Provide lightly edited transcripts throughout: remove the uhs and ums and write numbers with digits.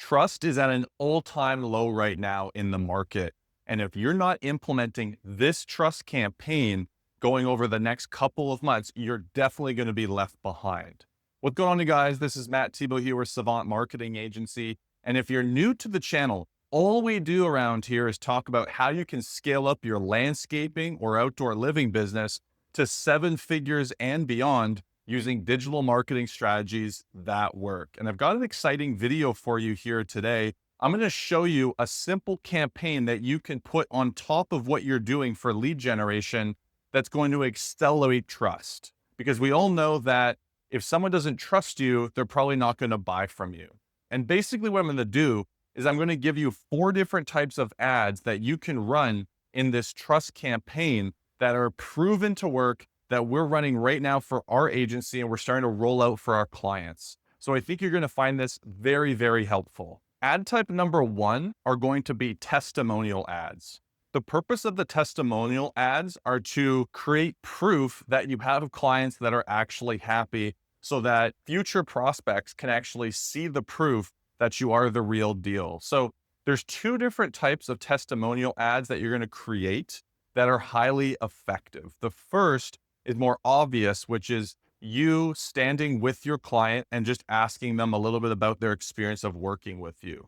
Trust is at an all-time low right now in the market. And if you're not implementing this trust campaign going over the next couple of months, you're definitely going to be left behind. What's going on, you guys? This is Matt Thibeau here with Savant Marketing Agency. And if you're new to the channel, all we do around here is talk about how you can scale up your landscaping or outdoor living business to 7 figures and beyond using digital marketing strategies that work. And I've got an exciting video for you here today. I'm going to show you a simple campaign that you can put on top of what you're doing for lead generation that's going to accelerate trust. Because we all know that if someone doesn't trust you, they're probably not going to buy from you. And basically what I'm going to do is I'm going to give you 4 different types of ads that you can run in this trust campaign that are proven to work, that we're running right now for our agency and we're starting to roll out for our clients. So I think you're going to find this very, very helpful. Ad type number 1 are going to be testimonial ads. The purpose of the testimonial ads are to create proof that you have clients that are actually happy so that future prospects can actually see the proof that you are the real deal. So there's 2 different types of testimonial ads that you're going to create that are highly effective. The first is more obvious, which is you standing with your client and just asking them a little bit about their experience of working with you.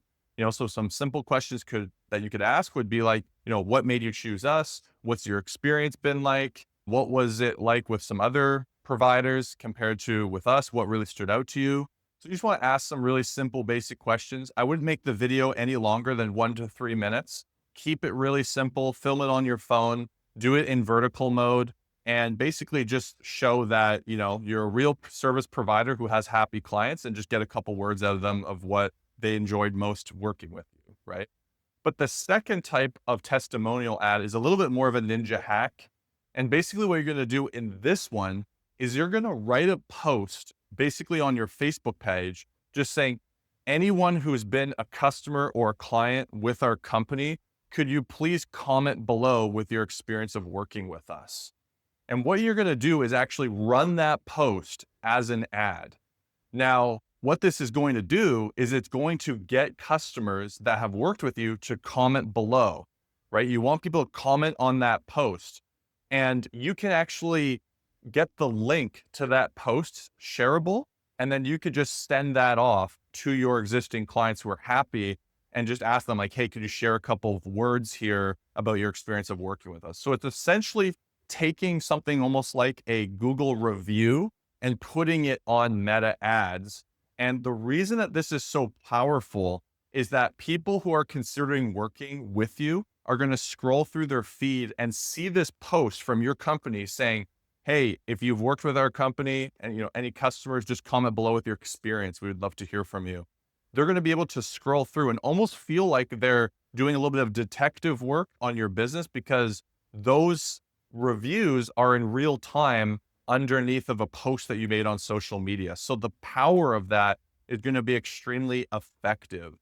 So some simple questions that you could ask would be like, what made you choose us? What's your experience been like? What was it like with some other providers compared to with us? What really stood out to you? So you just want to ask some really simple, basic questions. I wouldn't make the video any longer than 1 to 3 minutes. Keep it really simple, film it on your phone, do it in vertical mode, and basically just show that, you're a real service provider who has happy clients, and just get a couple words out of them of what they enjoyed most working with you, right? But the second type of testimonial ad is a little bit more of a ninja hack. And basically what you're going to do in this one is you're going to write a post basically on your Facebook page, just saying, anyone who's been a customer or a client with our company, could you please comment below with your experience of working with us? And what you're going to do is actually run that post as an ad. Now, what this is going to do is it's going to get customers that have worked with you to comment below, right? You want people to comment on that post, and you can actually get the link to that post shareable, and then you could just send that off to your existing clients who are happy and just ask them like, hey, could you share a couple of words here about your experience of working with us? So it's essentially taking something almost like a Google review and putting it on Meta ads. And the reason that this is so powerful is that people who are considering working with you are going to scroll through their feed and see this post from your company saying, hey, if you've worked with our company and any customers, just comment below with your experience. We would love to hear from you. They're going to be able to scroll through and almost feel like they're doing a little bit of detective work on your business, because those reviews are in real time underneath of a post that you made on social media. So the power of that is going to be extremely effective.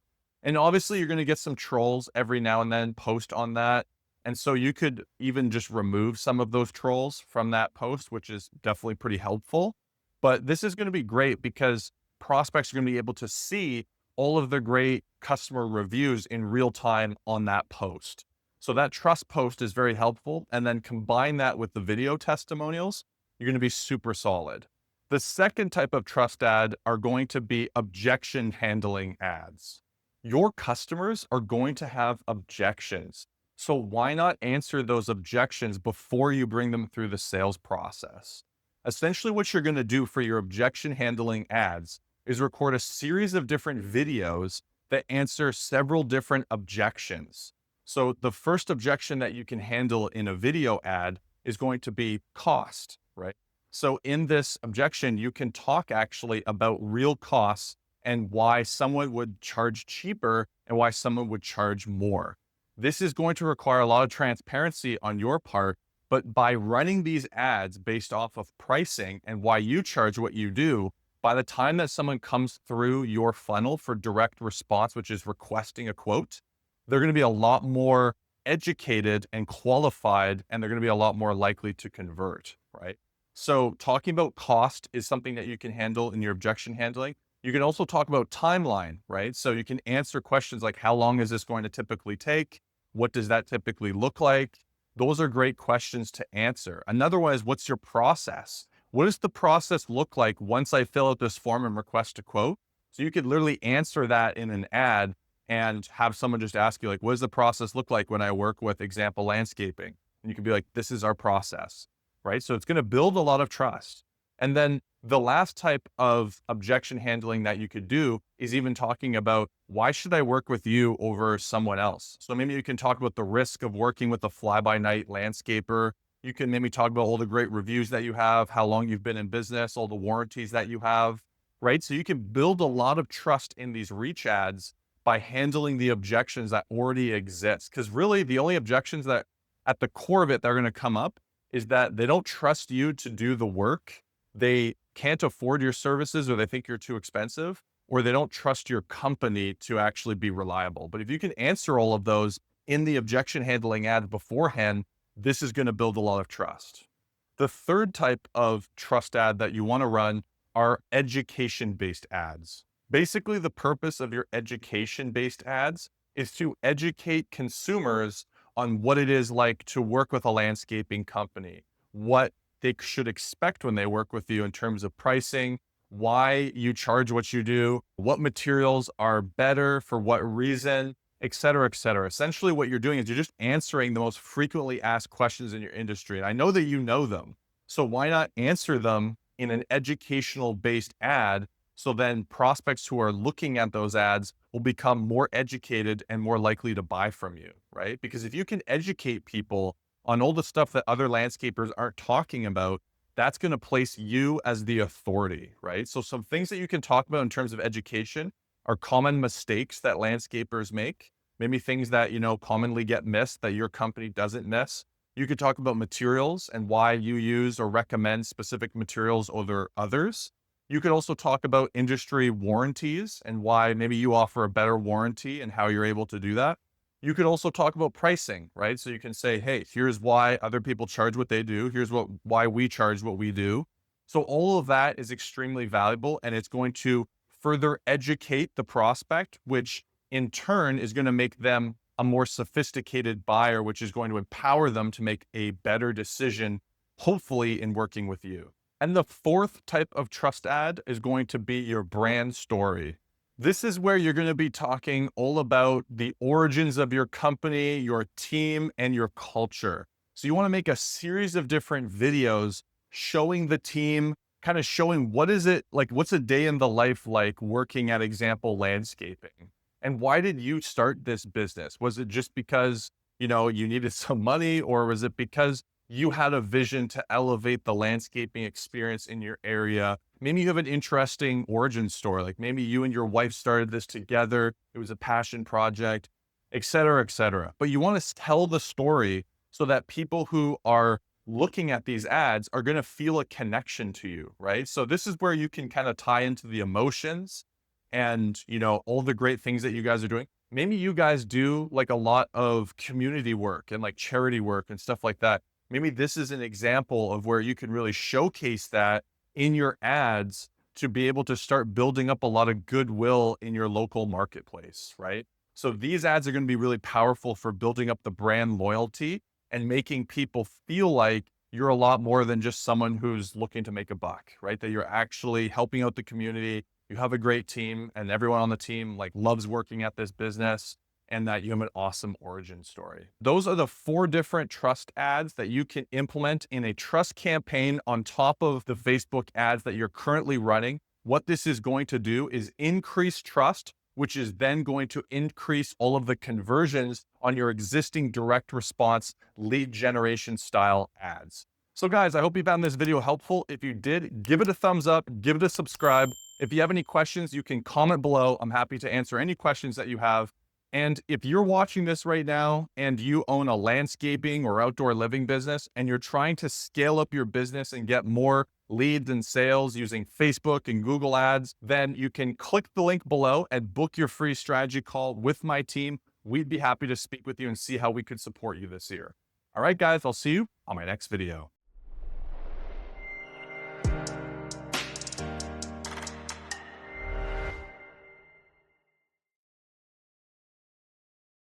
And obviously you're going to get some trolls every now and then post on that. And so you could even just remove some of those trolls from that post, which is definitely pretty helpful. But this is going to be great because prospects are going to be able to see all of the great customer reviews in real time on that post. So that trust post is very helpful. And then combine that with the video testimonials, you're going to be super solid. The second type of trust ad are going to be objection handling ads. Your customers are going to have objections. So why not answer those objections before you bring them through the sales process? Essentially, what you're going to do for your objection handling ads is record a series of different videos that answer several different objections. So the first objection that you can handle in a video ad is going to be cost, right? So in this objection, you can talk actually about real costs and why someone would charge cheaper and why someone would charge more. This is going to require a lot of transparency on your part, but by running these ads based off of pricing and why you charge what you do, by the time that someone comes through your funnel for direct response, which is requesting a quote, they're going to be a lot more educated and qualified, and they're going to be a lot more likely to convert, right? So talking about cost is something that you can handle in your objection handling. You can also talk about timeline, right? So you can answer questions like, how long is this going to typically take? What does that typically look like? Those are great questions to answer. Another one is, what's your process? What does the process look like once I fill out this form and request a quote? So you could literally answer that in an ad and have someone just ask you, like, what does the process look like when I work with example landscaping? And you can be like, this is our process, right? So it's going to build a lot of trust. And then the last type of objection handling that you could do is even talking about, why should I work with you over someone else? So maybe you can talk about the risk of working with a fly-by-night landscaper. You can maybe talk about all the great reviews that you have, how long you've been in business, all the warranties that you have, right? So you can build a lot of trust in these reach ads by handling the objections that already exist. Because really the only objections that at the core of it that are going to come up is that they don't trust you to do the work. They can't afford your services, or they think you're too expensive, or they don't trust your company to actually be reliable. But if you can answer all of those in the objection handling ad beforehand, this is going to build a lot of trust. The third type of trust ad that you want to run are education-based ads. Basically, the purpose of your education-based ads is to educate consumers on what it is like to work with a landscaping company, what they should expect when they work with you in terms of pricing, why you charge what you do, what materials are better for what reason, et cetera, et cetera. Essentially, what you're doing is you're just answering the most frequently asked questions in your industry. And I know that you know them. So why not answer them in an educational based ad? So then prospects who are looking at those ads will become more educated and more likely to buy from you, right? Because if you can educate people on all the stuff that other landscapers aren't talking about, that's going to place you as the authority, right? So some things that you can talk about in terms of education are common mistakes that landscapers make, maybe things that, commonly get missed that your company doesn't miss. You could talk about materials and why you use or recommend specific materials over others. You could also talk about industry warranties and why maybe you offer a better warranty and how you're able to do that. You could also talk about pricing, right? So you can say, hey, here's why other people charge what they do. Here's why we charge what we do. So all of that is extremely valuable, and it's going to further educate the prospect, which in turn is going to make them a more sophisticated buyer, which is going to empower them to make a better decision, hopefully in working with you. And the fourth type of trust ad is going to be your brand story. This is where you're going to be talking all about the origins of your company, your team, and your culture. So you want to make a series of different videos showing the team, kind of showing what is it like, what's a day in the life like working at Example Landscaping? And why did you start this business? Was it just because, you needed some money, or was it because you had a vision to elevate the landscaping experience in your area? Maybe you have an interesting origin story. Like maybe you and your wife started this together. It was a passion project, et cetera, et cetera. But you want to tell the story so that people who are looking at these ads are going to feel a connection to you, right? So this is where you can kind of tie into the emotions and, all the great things that you guys are doing. Maybe you guys do like a lot of community work and like charity work and stuff like that. Maybe this is an example of where you can really showcase that in your ads to be able to start building up a lot of goodwill in your local marketplace, right? So these ads are going to be really powerful for building up the brand loyalty and making people feel like you're a lot more than just someone who's looking to make a buck, right? That you're actually helping out the community. You have a great team, and everyone on the team loves working at this business, and that you have an awesome origin story. Those are the 4 different trust ads that you can implement in a trust campaign on top of the Facebook ads that you're currently running. What this is going to do is increase trust, which is then going to increase all of the conversions on your existing direct response lead generation style ads. So guys, I hope you found this video helpful. If you did, give it a thumbs up, give it a subscribe. If you have any questions, you can comment below. I'm happy to answer any questions that you have. And if you're watching this right now and you own a landscaping or outdoor living business and you're trying to scale up your business and get more leads and sales using Facebook and Google ads, then you can click the link below and book your free strategy call with my team. We'd be happy to speak with you and see how we could support you this year. All right, guys, I'll see you on my next video.